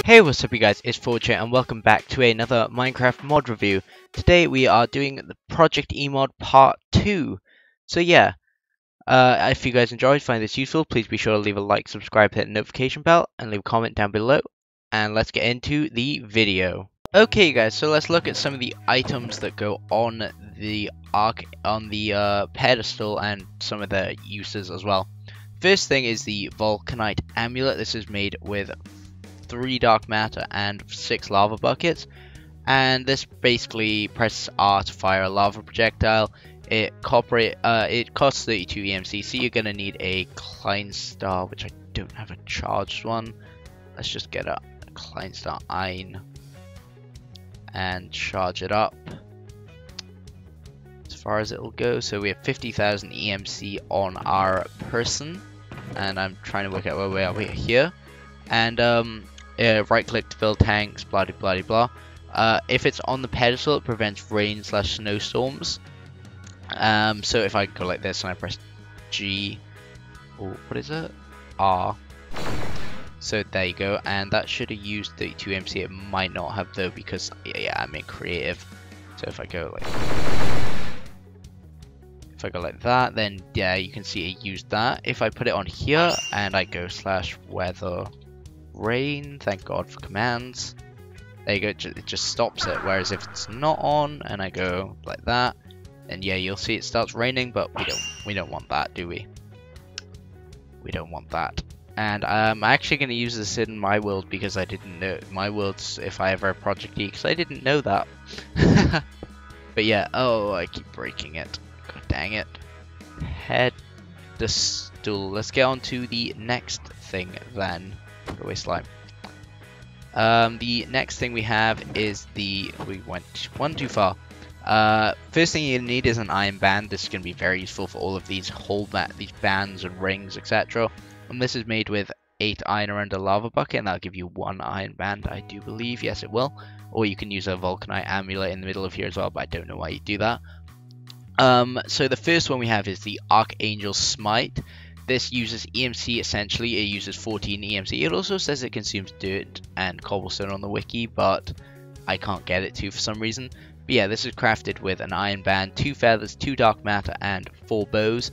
Hey, what's up you guys, it's Volca and welcome back to another Minecraft mod review. Today we are doing the Project Emod Part 2. So yeah, if you guys enjoyed, find this useful, please be sure to leave a like, subscribe, hit the notification bell, and leave a comment down below. And let's get into the video. Okay guys, so let's look at some of the items that go on the pedestal and some of the uses as well. First thing is the Volcanite Amulet. This is made with 3 dark matter and 6 lava buckets, and this basically presses R to fire a lava projectile. It costs 32 EMC, so you're gonna need a Kleinstar, which I don't have a charged one. Let's just get a Kleinstar Ein and charge it up as far as it'll go. So we have 50,000 EMC on our person, and I'm trying to work out where we are. We're here, and right click to fill tanks, blah blah blah blah. If it's on the pedestal, it prevents rain / snowstorms. So if I go like this and I press G, or what is it? R. So there you go, and that should have used 32 MC. It might not have though, because yeah, I'm in creative. So if I go like that, then yeah, you can see it used that. If I put it on here and I go /weather rain, thank God for commands, there you go, it just stops it. Whereas if it's not on and I go like that, then yeah, you'll see it starts raining, but we don't want that, do we? We don't want that. And I'm actually going to use this in my world, because I didn't know my worlds if I ever have Project E, because I didn't know that. But yeah, oh, I keep breaking it, god dang it. Head the stool. Let's get on to the next thing then. Go away, slime. The next thing we have is we went one too far. First thing you need is an iron band. This is going to be very useful for all of these these bands and rings, etc. And this is made with 8 iron around a lava bucket, and that'll give you 1 iron band, I do believe. Yes, it will. Or you can use a Volcanite Amulet in the middle of here as well, but I don't know why you do that. So the first one we have is the Angel Smite. This uses EMC essentially. It uses 14 EMC. It also says it consumes dirt and cobblestone on the wiki, but I can't get it to for some reason. But yeah, this is crafted with an iron band, 2 feathers, 2 dark matter, and 4 bows.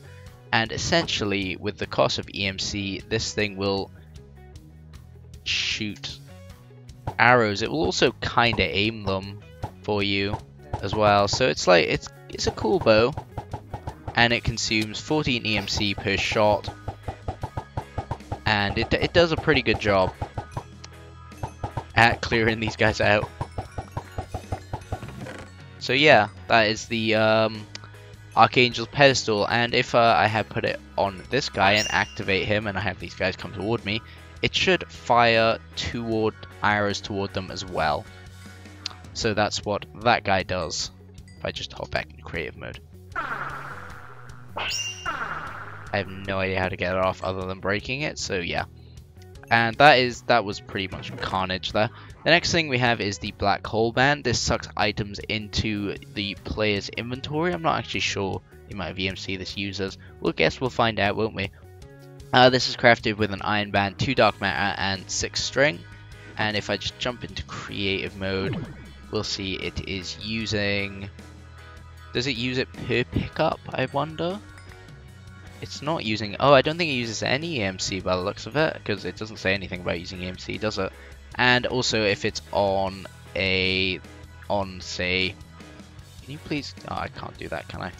And essentially, with the cost of EMC, this thing will shoot arrows. It will also kind of aim them for you as well. So it's like it's a cool bow, and it consumes 14 EMC per shot, and it does a pretty good job at clearing these guys out. So yeah, that is the Archangel's pedestal, and if I had put it on this guy and activate him, and I have these guys come toward me, it should fire arrows toward them as well. So that's what that guy does. If I just hop back in creative mode, I have no idea how to get it off other than breaking it. So yeah, and that was pretty much carnage there. The next thing we have is the black hole band. This sucks items into the player's inventory. I'm not actually sure the amount of EMC this uses. Well, guess we'll find out, won't we? This is crafted with an iron band, 2 dark matter, and 6 string. And if I just jump into creative mode, we'll see it is using... Does it use it per pickup, I wonder? It's not using... Oh, I don't think it uses any EMC by the looks of it, because it doesn't say anything about using EMC, does it? And also, if it's on say... Can you please... Oh, I can't do that, can I?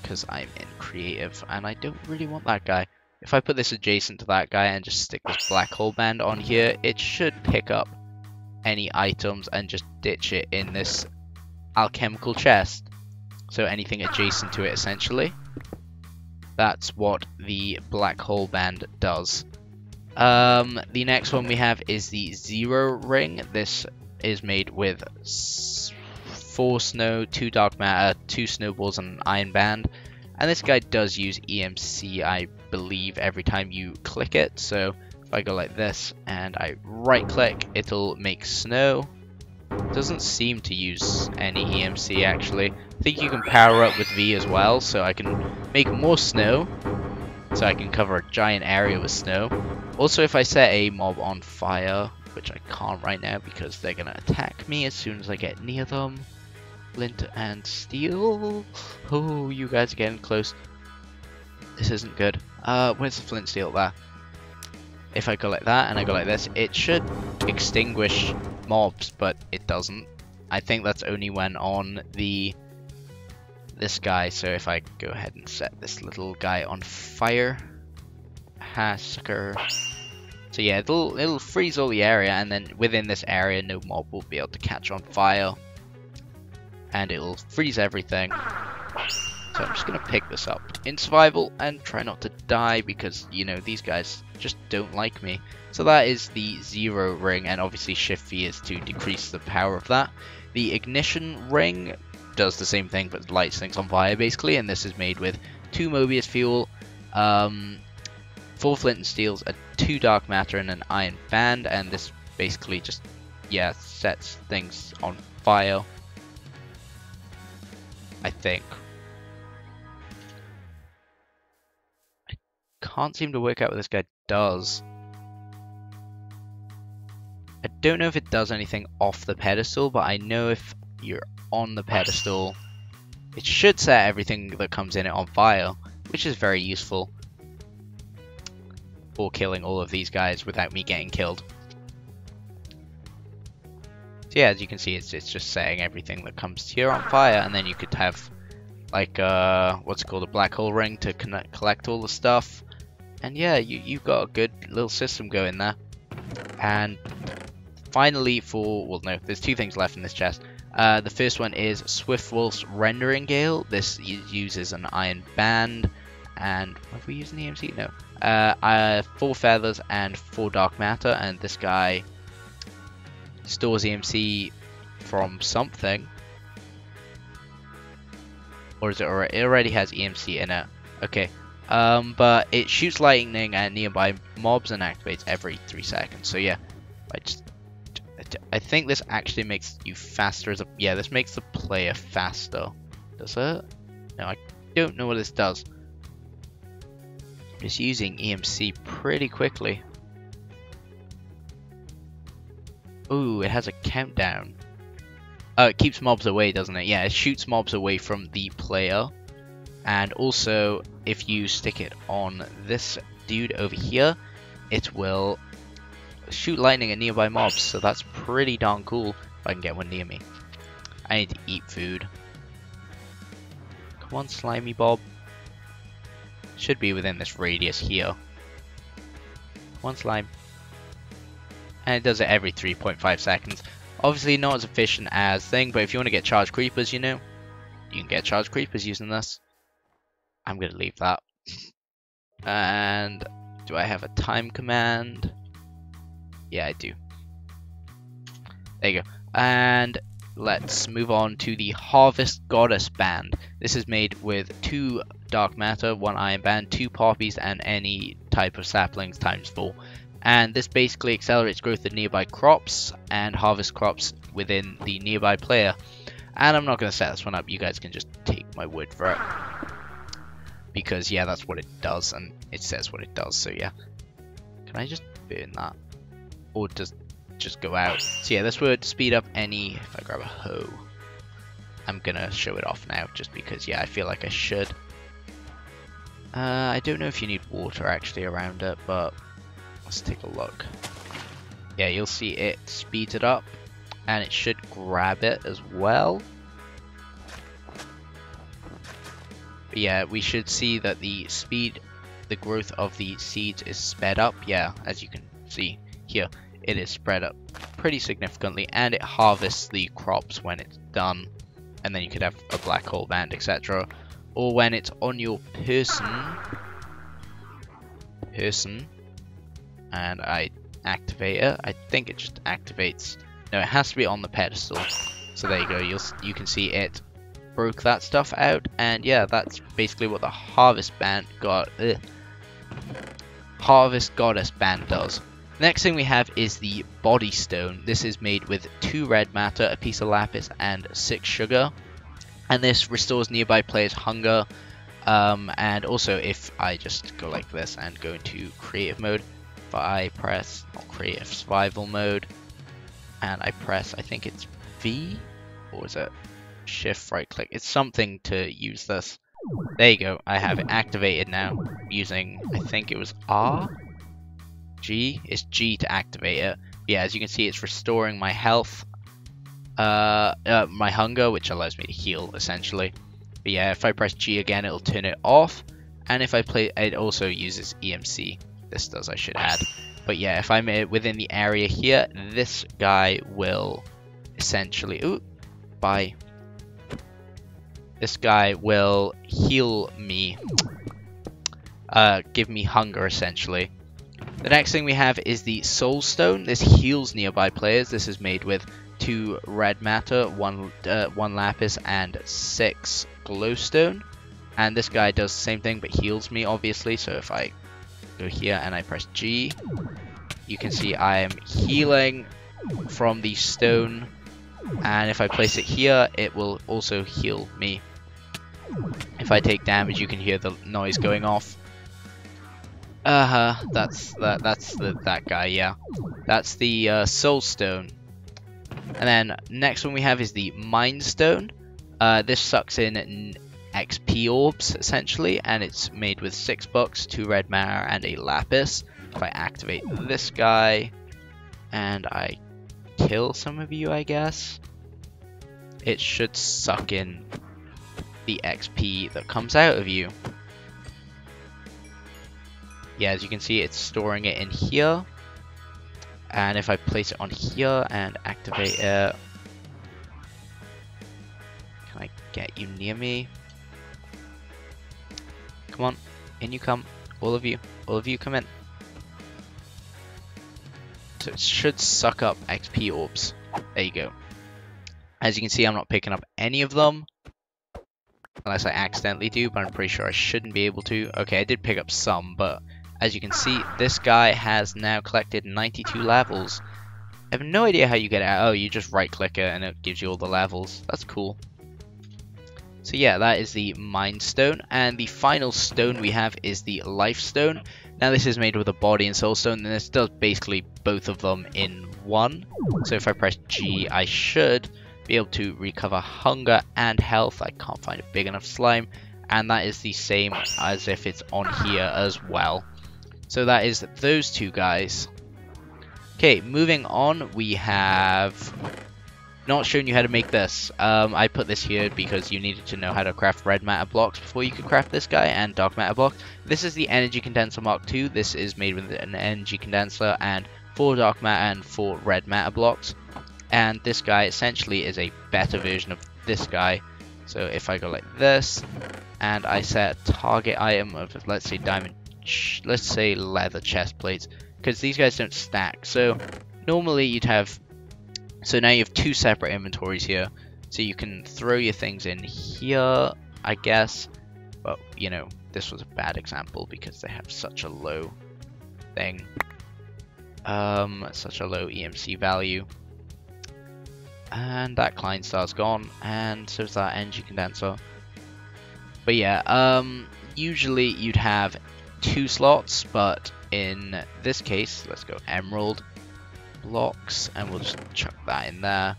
Because I'm in creative, and I don't really want that guy. If I put this adjacent to that guy and just stick this black hole band on here, it should pick up any items and just ditch it in this alchemical chest. So anything adjacent to it, essentially. That's what the black hole band does. The next one we have is the Zero Ring. This is made with 4 snow, 2 dark matter, 2 snowballs, and an iron band. And this guy does use EMC, I believe, every time you click it. So if I go like this and I right click, it'll make snow. Doesn't seem to use any EMC actually. I think you can power up with V as well, so I can make more snow. So I can cover a giant area with snow. Also, if I set a mob on fire, which I can't right now because they're gonna attack me as soon as I get near them. Flint and steel. Oh, you guys are getting close. This isn't good. Where's the flint and steel there? If I go like that and I go like this, it should extinguish mobs, but it doesn't. I think that's only when on this guy. So if I go ahead and set this little guy on fire, sucker. So yeah, it'll freeze all the area, and then within this area, no mob will be able to catch on fire, and it'll freeze everything. So I'm just gonna pick this up in survival and try not to die because, you know, these guys just don't like me. So that is the 0 ring, and obviously Shift V is to decrease the power of that. The ignition ring does the same thing but lights things on fire basically, and this is made with 2 Mobius fuel, 4 flint and steels, 2 dark matter, and an iron band, and this basically just, yeah, sets things on fire, I think. Can't seem to work out what this guy does. I don't know if it does anything off the pedestal, but I know if you're on the pedestal, it should set everything that comes in it on fire, which is very useful for killing all of these guys without me getting killed. So yeah, as you can see, it's just setting everything that comes here on fire, and then you could have like what's it called, a black hole ring to collect all the stuff. And yeah, you've got a good little system going there. And finally, well no, there's 2 things left in this chest. The first one is Swiftwolf's Rendering Gale. This uses an iron band, and have we used an EMC? No. 4 feathers and 4 dark matter, and this guy stores EMC from something. Or is it already? It already has EMC in it. Okay. But it shoots lightning at nearby mobs and activates every 3 seconds. So yeah, I think this actually makes you faster as a... Yeah, this makes the player faster. Does it? No, I don't know what this does. It's using EMC pretty quickly. Ooh, it has a countdown. Oh, it keeps mobs away, doesn't it? Yeah, it shoots mobs away from the player. And also, if you stick it on this dude over here, it will shoot lightning at nearby mobs. So that's pretty darn cool if I can get one near me. I need to eat food. Come on, slimy Bob. Should be within this radius here. Come on, slime. And it does it every 3.5 seconds. Obviously not as efficient as thing, but if you want to get charged creepers, you know, you can get charged creepers using this. I'm going to leave that. And do I have a time command? Yeah, I do. There you go. And let's move on to the Harvest Goddess Band. This is made with 2 dark matter, 1 iron band, 2 poppies, and any type of saplings times 4. And this basically accelerates growth of nearby crops and harvest crops within the nearby player. And I'm not going to set this one up. You guys can just take my word for it. Because, yeah, that's what it does, and it says what it does, so yeah. Can I just burn that? Or does it just go out? So yeah, this would speed up any... If I grab a hoe. I'm gonna show it off now, just because, yeah, I feel like I should. I don't know if you need water, actually, around it, but... Let's take a look. Yeah, you'll see it speeds it up, and it should grab it as well. Yeah, we should see that the growth of the seeds is sped up. Yeah, as you can see here, it is spread up pretty significantly, and it harvests the crops when it's done. And then you could have a black hole band, etc. Or when it's on your person, and I activate it. I think it just activates. No, it has to be on the pedestal. So there you go. You can see it broke that stuff out, and yeah, that's basically what the Harvest Goddess Band does. Next thing we have is the Body Stone. This is made with 2 red matter, a piece of lapis, and 6 sugar, and this restores nearby players' hunger. And also, if I just go like this and go into creative mode, if I press creative survival mode and I press, I think it's V, or is it shift right click? It's something to use this. There you go, I have it activated now using, I think it was R? G? It's G to activate it. Yeah, as you can see, it's restoring my health, my hunger, which allows me to heal, essentially. But yeah, if I press G again, it'll turn it off. And if I play, it also uses EMC. This does, I should add. But yeah, if I'm within the area here, this guy will essentially... Ooh, bye. This guy will heal me. Give me hunger, essentially. The next thing we have is the Soul Stone. This heals nearby players. This is made with 2 red matter, 1 lapis, and 6 glowstone. And this guy does the same thing, but heals me, obviously. So if I go here and I press G, you can see I am healing from the stone. And if I place it here, it will also heal me. If I take damage, you can hear the noise going off. That's that guy, yeah. That's the Soul Stone. And then next one we have is the Mind Stone. This sucks in XP orbs, essentially, and it's made with 6 bucks, 2 red matter, and a lapis. If I activate this guy, and I kill some of you, I guess, it should suck in the XP that comes out of you. Yeah, as you can see, it's storing it in here. And if I place it on here and activate it, can I get you near me? Come on, in you come. All of you come in. So it should suck up XP orbs. There you go. As you can see, I'm not picking up any of them. Unless I accidentally do, but I'm pretty sure I shouldn't be able to. Okay, I did pick up some, but as you can see, this guy has now collected 92 levels. I have no idea how you get it out. Oh, you just right click it and it gives you all the levels. That's cool. So yeah, that is the Mind Stone. And the final stone we have is the Life Stone. Now this is made with a Body and Soul Stone, and this does basically both of them in one. So if I press G, I should be able to recover hunger and health. I can't find a big enough slime. And that is the same as if it's on here as well. So that is those two guys. Okay, moving on, we have not shown you how to make this. I put this here because you needed to know how to craft red matter blocks before you could craft this guy, and dark matter blocks. This is the Energy Condenser Mark II. This is made with an energy condenser and 4 dark matter and 4 red matter blocks. And this guy essentially is a better version of this guy. So if I go like this, and I set a target item of, let's say diamond, let's say leather chest plates, because these guys don't stack. So normally you'd have, so now you have 2 separate inventories here. So you can throw your things in here, I guess. But, you know, this was a bad example because they have such a low thing. Such a low EMC value. And that Klein Star's gone, and so is that energy condenser. But yeah, usually you'd have 2 slots, but in this case, let's go emerald blocks, and we'll just chuck that in there.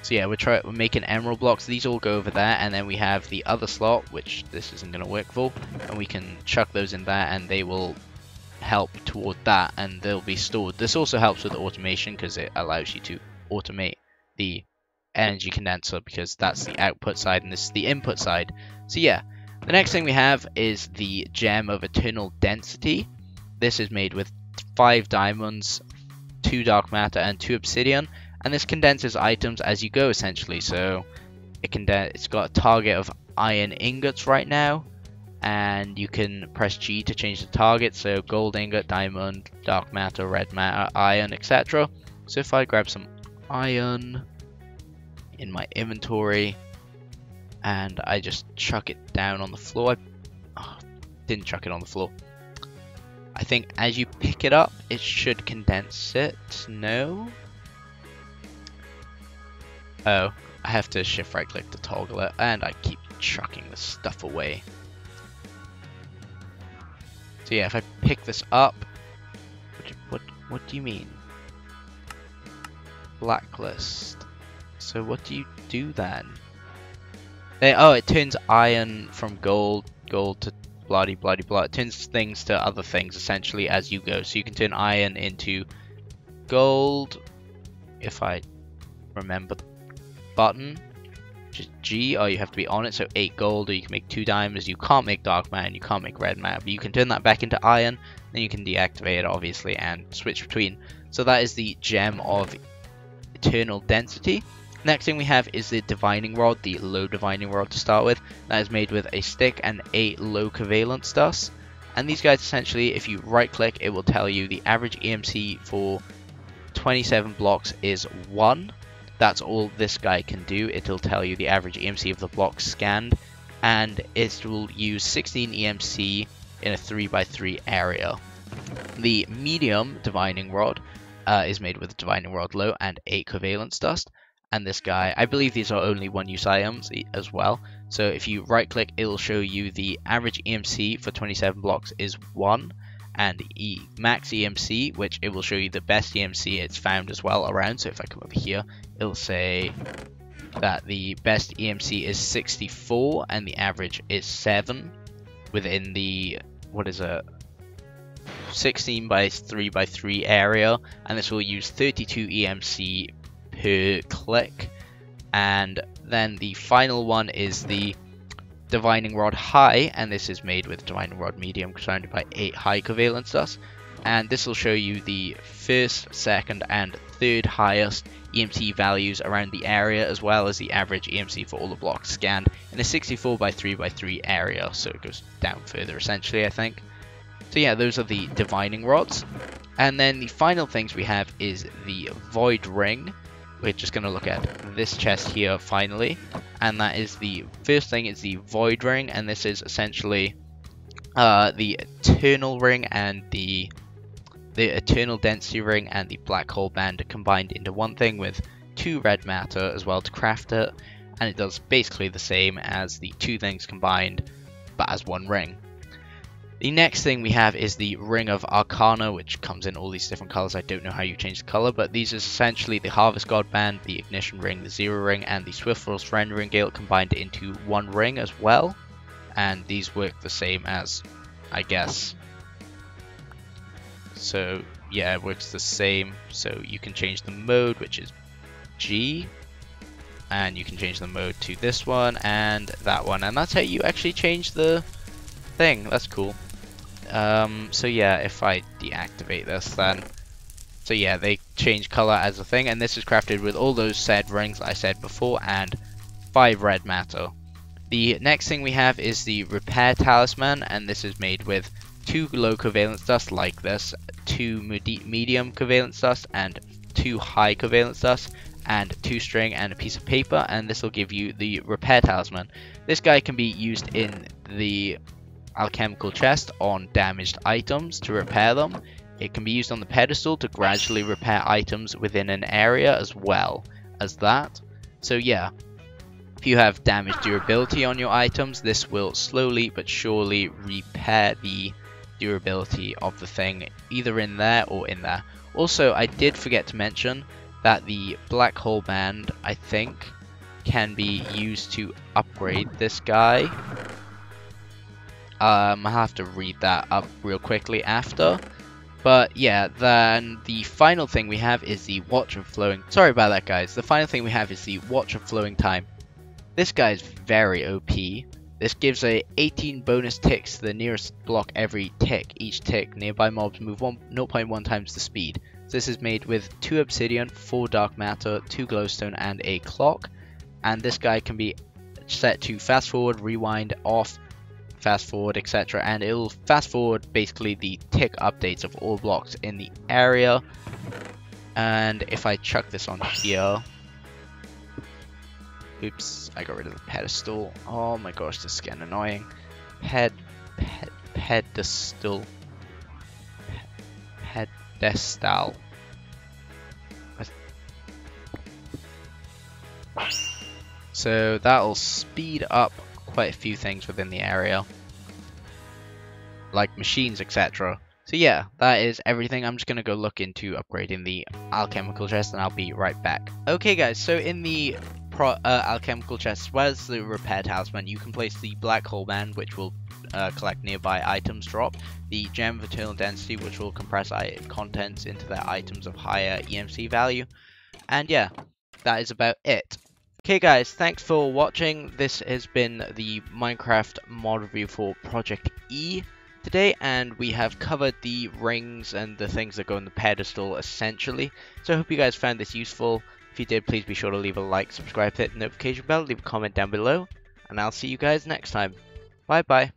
So yeah, we're making emerald blocks. These all go over there, and then we have the other slot, which this isn't going to work for, and we can chuck those in there, and they will help toward that, and they'll be stored. This also helps with automation because it allows you to automate the energy condenser, because that's the output side and this is the input side. So yeah, the next thing we have is the Gem of Eternal Density. This is made with 5 diamonds, 2 dark matter, and 2 obsidian, and this condenses items as you go, essentially. So it's got a target of iron ingots right now, and you can press G to change the target. So gold ingot, diamond, dark matter, red matter, iron, etc. So if I grab some iron in my inventory and I just chuck it down on the floor, didn't chuck it on the floor. I think as you pick it up, it should condense it. No? Oh, I have to shift right click to toggle it, and I keep chucking the stuff away. So yeah, if I pick this up, what What do you mean? Blacklist. So what do you do then? Oh, it turns iron from gold to bloody blah. It turns things to other things essentially as you go. So you can turn iron into gold, if I remember the button, which is G. Oh, you have to be on it, so 8 gold, or you can make 2 diamonds. You can't make dark matter, you can't make red matter, but you can turn that back into iron, then you can deactivate it obviously and switch between. So that is the gem of eternal density. Next thing we have is the divining rod, the low divining rod to start with. That is made with a stick and 8 low covalence dust. And these guys essentially, if you right click, it will tell you the average EMC for 27 blocks is 1. That's all this guy can do. It'll tell you the average EMC of the blocks scanned, and it will use 16 EMC in a 3x3 area. The medium divining rod is made with divining rod low and 8 covalence dust. And this guy, I believe these are only one-use items as well. So if you right-click, it'll show you the average EMC for 27 blocks is 1, and max EMC, which it will show you the best EMC it's found as well around. So if I come over here, it'll say that the best EMC is 64, and the average is 7 within the 16 by 3x3 area, and this will use 32 EMC per click. And then the final one is the divining rod high, and this is made with divining rod medium surrounded by 8 high covalence dust, and this will show you the first, second and third highest EMC values around the area, as well as the average EMC for all the blocks scanned in a 64 by 3x3 area, so it goes down further essentially, I think. So yeah, those are the divining rods. And then the final things we have is the void ring. We're just going to look at this chest here finally, and that is the first thing is the void ring, and this is essentially the eternal ring and the eternal density ring and the black hole band combined into one thing with 2 red matter as well to craft it, and it does basically the same as the 2 things combined but as one ring. The next thing we have is the Ring of Arcana, which comes in all these different colors. I don't know how you change the color, but these are essentially the Harvest God Band, the Ignition Ring, the Zero Ring, and the Swift Frost Rendering Gale combined into one ring as well. And these work the same as, I guess. So yeah, it works the same. So you can change the mode, which is G, and you can change the mode to this one and that one, and that's how you actually change the thing. That's cool. So yeah, if I deactivate this then, so yeah, they change color as a thing, and this is crafted with all those said rings I said before and 5 red matter. The next thing we have is the Repair Talisman, and this is made with 2 low covalence dust like this, 2 medium covalence dust and 2 high covalence dust, and 2 string and a piece of paper, and this will give you the Repair Talisman. This guy can be used in the alchemical chest on damaged items to repair them. It can be used on the pedestal to gradually repair items within an area as well as that. So yeah, if you have damaged durability on your items, this will slowly but surely repair the durability of the thing either in there or in there. Also, I did forget to mention that the black hole band, I think, can be used to upgrade this guy. I'll have to read that up real quickly after. But yeah, then the final thing we have is the Watch of Flowing... Sorry about that, guys. The final thing we have is the Watch of Flowing Time. This guy is very OP. This gives a 18 bonus ticks to the nearest block every tick. Each tick, nearby mobs move 0.1 times the speed. So this is made with 2 obsidian, 4 dark matter, 2 glowstone, and a clock. And this guy can be set to fast forward, rewind, off, fast forward, etc. And it'll fast forward basically the tick updates of all blocks in the area. And if I chuck this on here... Oops, I got rid of the pedestal. Oh my gosh, this is getting annoying. Pedestal. Pedestal. So that'll speed up quite a few things within the area, like machines, etc. So yeah, that is everything. I'm just gonna go look into upgrading the alchemical chest, and I'll be right back. Okay, guys. So in the alchemical chest, as well as the repair talisman, you can place the black hole band, which will collect nearby items drop, the gem of eternal density, which will compress contents into their items of higher EMC value, and yeah, that is about it. Okay guys, thanks for watching. This has been the Minecraft mod review for Project E today, and we have covered the rings and the things that go on the pedestal essentially. So I hope you guys found this useful. If you did, please be sure to leave a like, subscribe, hit the notification bell, leave a comment down below, and I'll see you guys next time. Bye bye.